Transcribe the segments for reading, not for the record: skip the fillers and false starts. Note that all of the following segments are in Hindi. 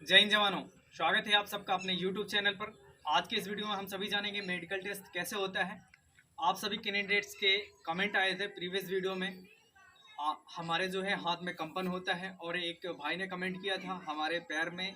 जय हिंद जवानों, स्वागत है आप सबका अपने YouTube चैनल पर। आज के इस वीडियो में हम सभी जानेंगे मेडिकल टेस्ट कैसे होता है। आप सभी कैंडिडेट्स के कमेंट आए थे प्रीवियस वीडियो में। हमारे जो है हाथ में कंपन होता है, और एक भाई ने कमेंट किया था हमारे पैर में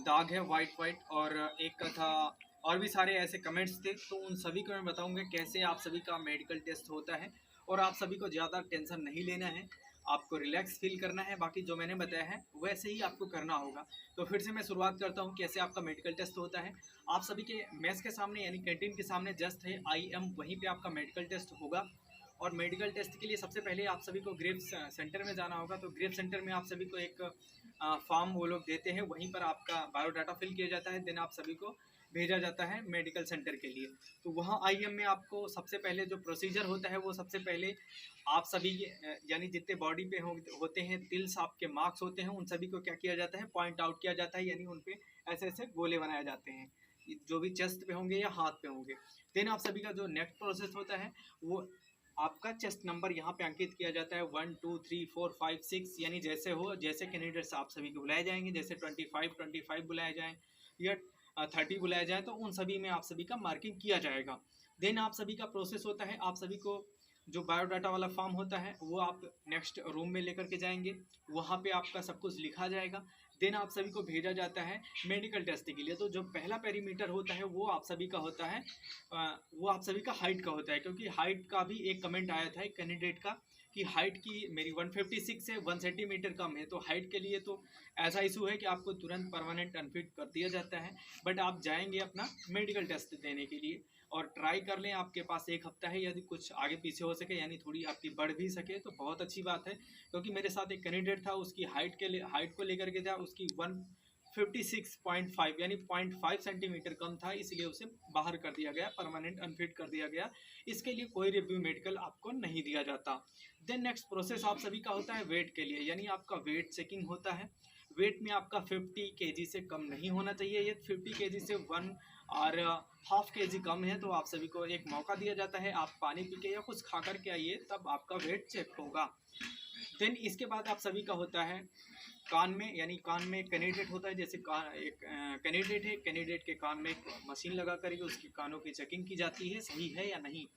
दाग है वाइट वाइट, और एक का था, और भी सारे ऐसे कमेंट्स थे। तो उन सभी को मैं बताऊंगा कैसे आप सभी का मेडिकल टेस्ट होता है, और आप सभी को ज़्यादा टेंशन नहीं लेना है, आपको रिलैक्स फील करना है। बाकी जो मैंने बताया है वैसे ही आपको करना होगा। तो फिर से मैं शुरुआत करता हूँ कैसे आपका मेडिकल टेस्ट होता है। आप सभी के मेस के सामने यानी कैंटीन के सामने जस्ट है IM, वहीं पे आपका मेडिकल टेस्ट होगा। और मेडिकल टेस्ट के लिए सबसे पहले आप सभी को ग्रेप सेंटर में जाना होगा। तो ग्रेप सेंटर में आप सभी को एक फॉर्म वो लोग देते हैं, वहीं पर आपका बायोडाटा फिल किया जाता है, देन आप सभी को भेजा जाता है मेडिकल सेंटर के लिए। तो वहाँ IM में आपको सबसे पहले जो प्रोसीजर होता है वो सबसे पहले आप सभी यानी जितने बॉडी पे होते हैं तिल्स आपके मार्क्स होते हैं, उन सभी को क्या किया जाता है, पॉइंट आउट किया जाता है, यानी उन पे ऐसे ऐसे गोले बनाए जाते हैं जो भी चेस्ट पे होंगे या हाथ पे होंगे। देन आप सभी का जो नेक्स्ट प्रोसेस होता है वो आपका चेस्ट नंबर यहाँ पे अंकित किया जाता है 1 2 3 4 5 6, यानी जैसे हो, जैसे कैंडिडेट्स आप सभी को बुलाए जाएंगे, जैसे 25 बुलाए जाएँ या 30 बुलाया जाए, तो उन सभी में आप सभी का मार्किंग किया जाएगा। देन आप सभी का प्रोसेस होता है, आप सभी को जो बायोडाटा वाला फॉर्म होता है वो आप नेक्स्ट रूम में लेकर के जाएंगे, वहाँ पे आपका सब कुछ लिखा जाएगा। देन आप सभी को भेजा जाता है मेडिकल टेस्ट के लिए। तो जो पहला पेरीमीटर होता है वो आप सभी का होता है, वो आप सभी का हाइट का होता है, क्योंकि हाइट का भी एक कमेंट आया था एक कैंडिडेट का कि हाइट की मेरी 156 से 1 सेंटीमीटर कम है। तो हाइट के लिए तो ऐसा इशू है कि आपको तुरंत परमानेंट अनफिट कर दिया जाता है, बट आप जाएंगे अपना मेडिकल टेस्ट देने के लिए, और ट्राई कर लें। आपके पास एक हफ्ता है, यदि कुछ आगे पीछे हो सके यानी थोड़ी आपकी बढ़ भी सके तो बहुत अच्छी बात है। क्योंकि मेरे साथ एक कैंडिडेट था, उसकी हाइट को लेकर के था, उसकी 156.5 यानी 0.5 सेंटीमीटर कम था, इसलिए उसे बाहर कर दिया गया, परमानेंट अनफिट कर दिया गया। इसके लिए कोई रिव्यू मेडिकल आपको नहीं दिया जाता। देन नेक्स्ट प्रोसेस आप सभी का होता है वेट के लिए, यानी आपका वेट चेकिंग होता है। वेट में आपका 50 kg से कम नहीं होना चाहिए। ये 50 kg से 1 और हाफ kg कम है तो आप सभी को एक मौका दिया जाता है, आप पानी पी के या कुछ खा कर के आइए, तब आपका वेट चेक होगा। देन इसके बाद आप सभी का होता है कान में, यानी कान में एक कैंडिडेट होता है, जैसे एक कैंडिडेट है, कैंडिडेट के कान में एक मशीन लगा करके उसकी कानों की चेकिंग की जाती है सही है या नहीं।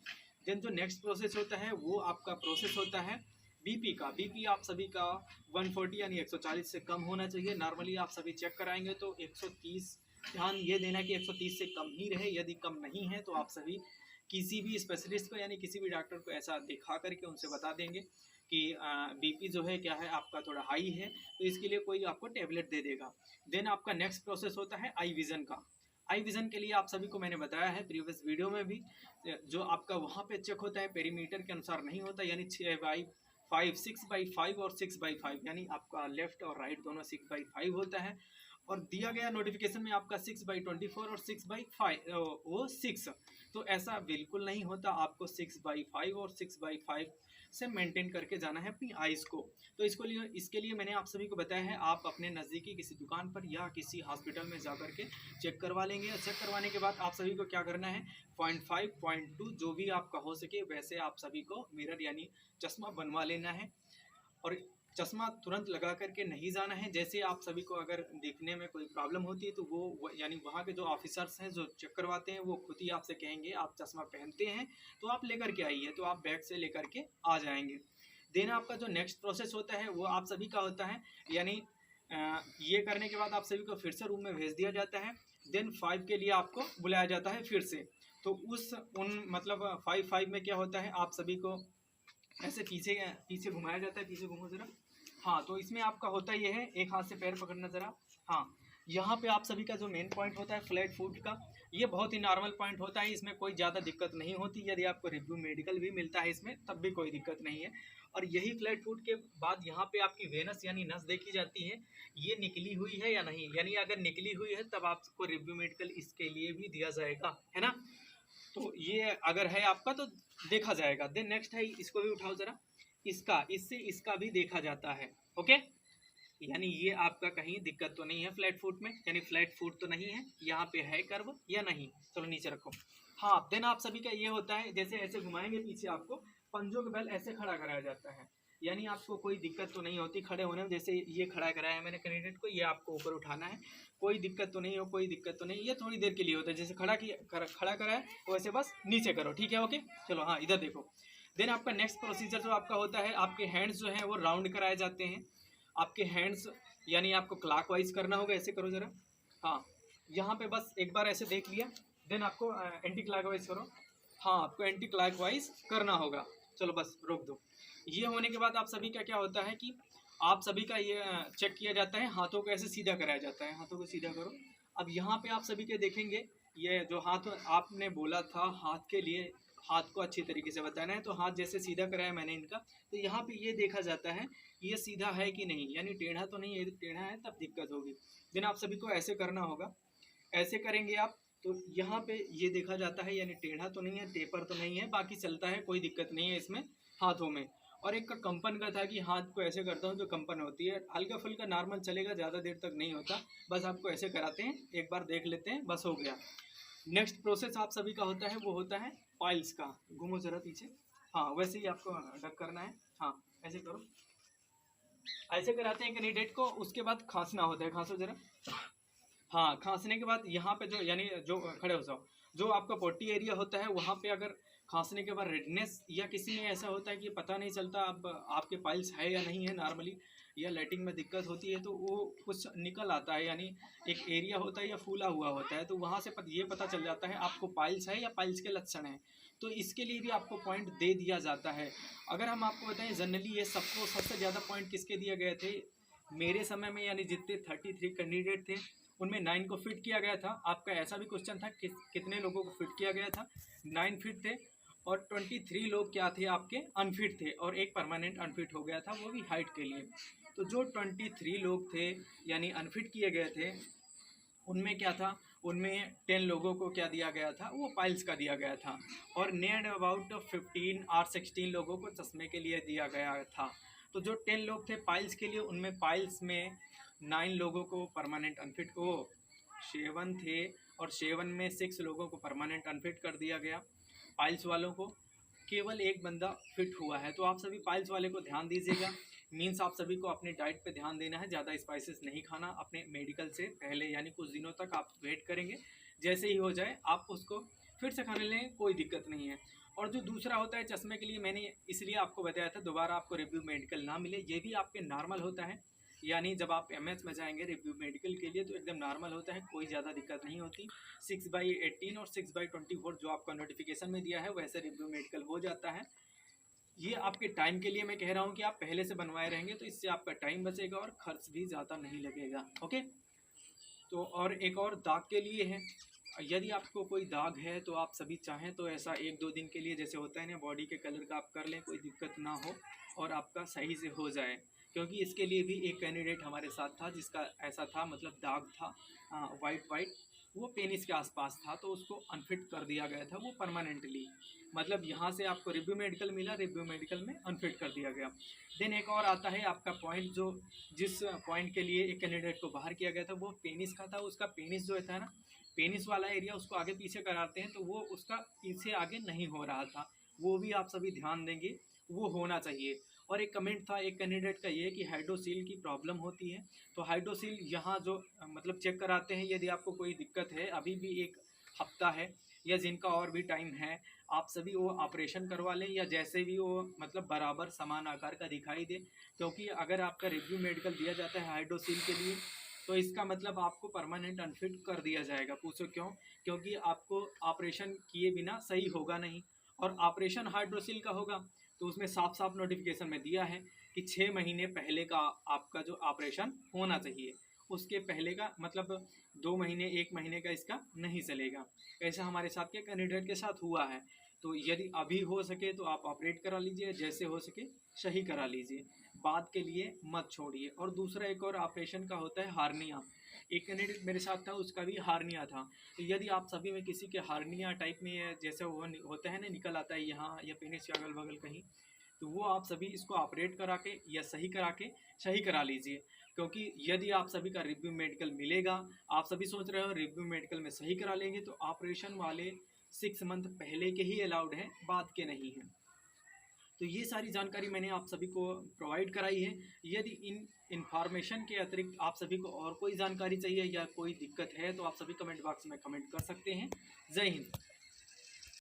देन जो नेक्स्ट प्रोसेस होता है वो आपका प्रोसेस होता है बीपी का। बीपी आप सभी का 140 यानी 140 से कम होना चाहिए। नॉर्मली आप सभी चेक कराएंगे तो 130, ध्यान ये देना कि 130 से कम ही रहे। यदि कम नहीं है तो आप सभी किसी भी स्पेशलिस्ट को यानी किसी भी डॉक्टर को ऐसा दिखा करके उनसे बता देंगे कि बीपी जो है क्या है आपका थोड़ा हाई है, तो इसके लिए कोई आपको टेबलेट दे देगा। देन आपका नेक्स्ट प्रोसेस होता है आई विज़न का। आई विज़न के लिए आप सभी को मैंने बताया है प्रीवियस वीडियो में भी, जो आपका वहाँ पे चेक होता है पेरीमीटर के अनुसार नहीं होता, यानी 6/5 6/5 और 6/5, यानी आपका लेफ्ट और राइट दोनों 6/5 होता है। और दिया गया नोटिफिकेशन में आपका 6/24 और 6/5 वो 6, तो ऐसा बिल्कुल नहीं होता। आपको 6/5 और 6/5 से मेंटेन करके जाना है अपनी आइज़ को। तो इसके लिए मैंने आप सभी को बताया है, आप अपने नज़दीकी किसी दुकान पर या किसी हॉस्पिटल में जा करके चेक करवा लेंगे। और चेक करवाने के बाद आप सभी को क्या करना है, 0.5 0.2 जो भी आपका हो सके वैसे आप सभी को मिरर यानी चश्मा बनवा लेना है। और चश्मा तुरंत लगा करके नहीं जाना है। जैसे आप सभी को अगर देखने में कोई प्रॉब्लम होती है तो वो यानी वहाँ के जो ऑफिसर्स हैं जो चेक करवाते हैं वो खुद ही आपसे कहेंगे आप चश्मा पहनते हैं तो आप लेकर के आइए, तो आप बैग से लेकर के आ जाएंगे। देन आपका जो नेक्स्ट प्रोसेस होता है वो आप सभी का होता है, यानी ये करने के बाद आप सभी को फिर से रूम में भेज दिया जाता है। देन 5 के लिए आपको बुलाया जाता है फिर से। तो मतलब 5 में क्या होता है, आप सभी को ऐसे पीछे पीछे घुमाया जाता है, पीछे घूमो जरा। हाँ, तो इसमें आपका होता ये है, एक हाथ से पैर पकड़ना जरा। हाँ, यहाँ पे आप सभी का जो मेन पॉइंट होता है फ्लैट फुट का, ये बहुत ही नॉर्मल पॉइंट होता है, इसमें कोई ज़्यादा दिक्कत नहीं होती। यदि आपको रिव्यू मेडिकल भी मिलता है इसमें तब भी कोई दिक्कत नहीं है। और यही फ्लैट फुट के बाद यहाँ पे आपकी वेनस यानी नस देखी जाती है, ये निकली हुई है या नहीं, यानी अगर निकली हुई है तब आपको रिव्यू मेडिकल इसके लिए भी दिया जाएगा, है ना। तो ये अगर है आपका तो देखा जाएगा। देन नेक्स्ट है, इसको भी उठाओ जरा, इससे इसका भी देखा जाता है। ओके, यानी ये आपका कहीं दिक्कत तो नहीं है फ्लैट फुट में, यानी फ्लैट फुट तो नहीं है, यहाँ पे है कर्व या नहीं। चलो नीचे रखो। हाँ, देन आप सभी का ये होता है, जैसे ऐसे घुमाएंगे पीछे आपको पंजों के बल ऐसे खड़ा कराया जाता है। यानी आपको कोई दिक्कत तो नहीं होती खड़े होने में। जैसे ये खड़ा कराया है मैंने कैंडिडेट को, ये आपको ऊपर उठाना है, कोई दिक्कत तो नहीं हो, कोई दिक्कत तो नहीं। ये थोड़ी देर के लिए होता है, जैसे खड़ा करा है तो वैसे बस नीचे करो, ठीक है, ओके। चलो हाँ, इधर देखो। देन आपका नेक्स्ट प्रोसीजर जो आपका होता है, आपके हैंड्स जो हैं वो राउंड कराए जाते हैं। आपके हैंड्स यानी आपको क्लॉकवाइज करना होगा, ऐसे करो ज़रा। हाँ, यहाँ पे बस एक बार ऐसे देख लिया, देन आपको एंटी क्लॉकवाइज करो। हाँ, आपको एंटी क्लॉकवाइज करना होगा। चलो बस रोक दो। ये होने के बाद आप सभी का क्या होता है कि आप सभी का ये चेक किया जाता है, हाथों को ऐसे सीधा कराया जाता है। हाथों को सीधा करो। अब यहाँ पे आप सभी के देखेंगे, ये जो हाथ आपने बोला था हाथ के लिए, हाथ को अच्छी तरीके से बताना है, तो हाथ जैसे सीधा कराया मैंने इनका, तो यहाँ पे ये देखा जाता है ये सीधा है कि नहीं, यानी टेढ़ा तो नहीं है। यदि टेढ़ा है तब दिक्कत होगी। देन आप सभी को ऐसे करना होगा, ऐसे करेंगे आप तो यहाँ पे ये देखा जाता है, यानी टेढ़ा तो नहीं है, टेपर तो नहीं है, बाकी चलता है, कोई दिक्कत नहीं है इसमें हाथों में। और एक का कंपन का था कि हाथ को ऐसे करता हूँ तो कंपन होती है, हल्का फुल्का नॉर्मल चलेगा, ज़्यादा देर तक नहीं होता। बस आपको ऐसे कराते हैं, एक बार देख लेते हैं, बस हो गया। नेक्स्ट प्रोसेस आप सभी का होता है वो होता है पाइल्स का। घूमो ज़रा पीछे। हाँ, वैसे ही आपको डक करना है। हाँ, ऐसे करो, ऐसे कराते हैं कैंडिडेट को। उसके बाद खांसना होता है, खांसो ज़रा। हाँ, खांसने के बाद यहाँ पे जो यानी जो खड़े हो जाओ, जो आपका पोटी एरिया होता है वहाँ पे अगर खांसने के बाद रेडनेस या किसी में ऐसा होता है कि पता नहीं चलता अब आपके पाइल्स है या नहीं है नॉर्मली, या लेटिंग में दिक्कत होती है, तो वो कुछ निकल आता है, यानी एक एरिया होता है या फूला हुआ होता है, तो वहाँ से ये पता चल जाता है आपको पाइल्स है या पाइल्स के लक्षण हैं। तो इसके लिए भी आपको पॉइंट दे दिया जाता है। अगर हम आपको बताएं जनरली ये सबको सबसे ज़्यादा पॉइंट किसके दिए गए थे मेरे समय में, यानी जितने 33 कैंडिडेट थे उनमें 9 को फिट किया गया था। आपका ऐसा भी क्वेश्चन था कि कितने लोगों को फिट किया गया था, 9 फिट थे, और 23 लोग क्या थे आपके अनफिट थे, और एक परमानेंट अनफिट हो गया था, वो भी हाइट के लिए। तो जो 23 लोग थे यानी अनफिट किए गए थे, उनमें क्या था, उनमें 10 लोगों को क्या दिया गया था, वो पाइल्स का दिया गया था, और नियर अबाउट 15 और 16 लोगों को चश्मे के लिए दिया गया था। तो जो 10 लोग थे पाइल्स के लिए, उनमें पाइल्स में 9 लोगों को परमानेंट अनफिट को 7 थे, और 7 में 6 लोगों को परमानेंट अनफिट कर दिया गया। पाइल्स वालों को केवल एक बंदा फिट हुआ है। तो आप सभी पाइल्स वाले को ध्यान दीजिएगा। मीन्स आप सभी को अपने डाइट पे ध्यान देना है, ज़्यादा स्पाइसेस नहीं खाना अपने मेडिकल से पहले, यानी कुछ दिनों तक आप वेट करेंगे, जैसे ही हो जाए आप उसको फिर से खाने लें, कोई दिक्कत नहीं है। और जो दूसरा होता है चश्मे के लिए, मैंने इसलिए आपको बताया था दोबारा आपको रिव्यू मेडिकल ना मिले, ये भी आपके नॉर्मल होता है, यानी जब आप एमएच में जाएंगे रिव्यू मेडिकल के लिए तो एकदम नॉर्मल होता है, कोई ज़्यादा दिक्कत नहीं होती। 6/18 और 6/24 जो आपका नोटिफिकेशन में दिया है वैसे रिव्यू मेडिकल हो जाता है। ये आपके टाइम के लिए मैं कह रहा हूँ कि आप पहले से बनवाए रहेंगे तो इससे आपका टाइम बचेगा और खर्च भी ज़्यादा नहीं लगेगा, ओके। तो और एक और दाग के लिए है, यदि आपको कोई दाग है तो आप सभी चाहें तो ऐसा 1-2 दिन के लिए जैसे होता है ना बॉडी के कलर का आप कर लें, कोई दिक्कत ना हो और आपका सही से हो जाए। क्योंकि इसके लिए भी एक कैंडिडेट हमारे साथ था जिसका ऐसा था, मतलब दाग था वाइट, वो पेनिस के आसपास था, तो उसको अनफिट कर दिया गया था वो परमानेंटली। मतलब यहाँ से आपको रिव्यू मेडिकल मिला, रिव्यू मेडिकल में अनफिट कर दिया गया। देन एक और आता है आपका पॉइंट, जो जिस पॉइंट के लिए एक कैंडिडेट को बाहर किया गया था वो पेनिस का था। उसका पेनिस जो था ना, पेनिस वाला एरिया उसको आगे पीछे कराते हैं, तो वो उसका पीछे आगे नहीं हो रहा था, वो भी आप सभी ध्यान देंगे, वो होना चाहिए। और एक कमेंट था एक कैंडिडेट का ये कि हाइड्रोसील की प्रॉब्लम होती है, तो हाइड्रोसील यहाँ जो मतलब चेक कराते हैं, यदि आपको कोई दिक्कत है, अभी भी एक हफ्ता है या जिनका और भी टाइम है, आप सभी वो ऑपरेशन करवा लें, या जैसे भी वो मतलब बराबर समान आकार का दिखाई दे। क्योंकि अगर आपका रिव्यू मेडिकल दिया जाता है हाइड्रोसील के लिए, तो इसका मतलब आपको परमानेंट अनफिट कर दिया जाएगा। पूछो क्यों? क्योंकि आपको ऑपरेशन किए बिना सही होगा नहीं, और ऑपरेशन हाइड्रोसील का होगा तो उसमें साफ साफ नोटिफिकेशन में दिया है कि 6 महीने पहले का आपका जो ऑपरेशन होना चाहिए, उसके पहले का मतलब 2 महीने 1 महीने का इसका नहीं चलेगा। ऐसा हमारे साथ के कैंडिडेट के साथ हुआ है। तो यदि अभी हो सके तो आप ऑपरेट करा लीजिए, जैसे हो सके सही करा लीजिए, बाद के लिए मत छोड़िए। और दूसरा एक और ऑपरेशन का होता है हार्निया। एक कैंडिडेट मेरे साथ था, उसका भी हार्निया था। तो यदि आप सभी में किसी के हार्निया टाइप में जैसे वो होता है ना, निकल आता है यहाँ या पेनिस के अगल बगल कहीं, तो वो आप सभी इसको ऑपरेट करा के या सही करा लीजिए। क्योंकि यदि आप सभी का रिव्यू मेडिकल मिलेगा, आप सभी सोच रहे हो रिव्यू मेडिकल में सही करा लेंगे, तो ऑपरेशन वाले 6 मंथ पहले के ही अलाउड हैं, बाद के नहीं हैं। तो ये सारी जानकारी मैंने आप सभी को प्रोवाइड कराई है। यदि इन इन्फॉर्मेशन के अतिरिक्त आप सभी को और कोई जानकारी चाहिए या कोई दिक्कत है तो आप सभी कमेंट बॉक्स में कमेंट कर सकते हैं। जय हिंद।